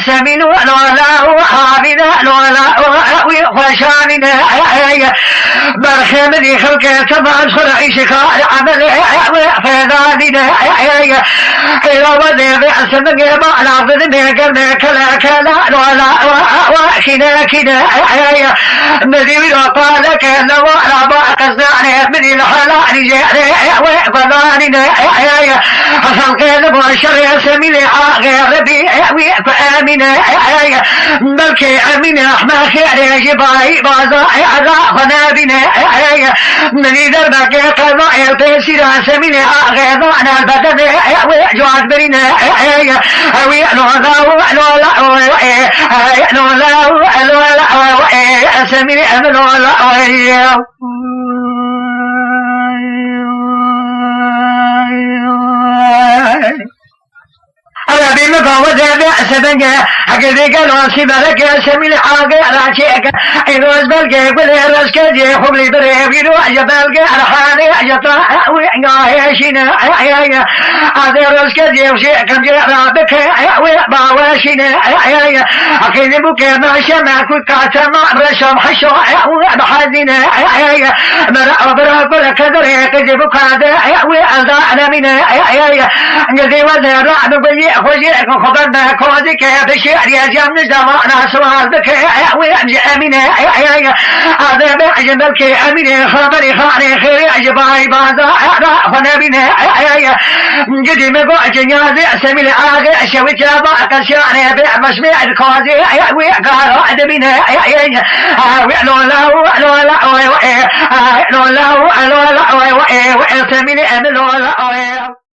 سمين حافظ وشامنا برحمني خلقه تبع شرعي شخاء عمل فذادنا إلى وذي بأسمك بعد ذنبي قلنا كلا وحنا كنا مدير قال كان وعلى باقصنا من الحلال جاري وفضاننا خلقنا بشر سمين غير بي فآمنا بلكي أمنا أحمى خير جباي بازا عذابنا بنا من دربك قضاء التيسير سمين غيظانا البدن وجواد برنا سمين أمن أنا بيمك وذا سبنجا أكذيك الواسي برك سمين حاجة راشيك إنوز بلقى كل رزقي حبلي بريبيرو أجبلقى رحاني أجطا وعنايشنا هذا رزقي وشيء كم جاء رابك وباواشنا أكذي بك ما شمعك كاتما رشم حشو بحدنا مرأ برا كل كدر كذبك هذا وأذانا منا قذي وذا رعب بلي خوزيك خبرنا كوزيك بشعر يا جمن زمانا سوال بك ويمجي أمينة هذا بعجم بلك أمينة خبري خاني خير عجباي بعضا ونبينا قدي مقوع جنيازي سميل آغي شوي جابا كشاني بيع مسميع الكوزي ويقارو عدبينا وعلو لا سميل أملو لا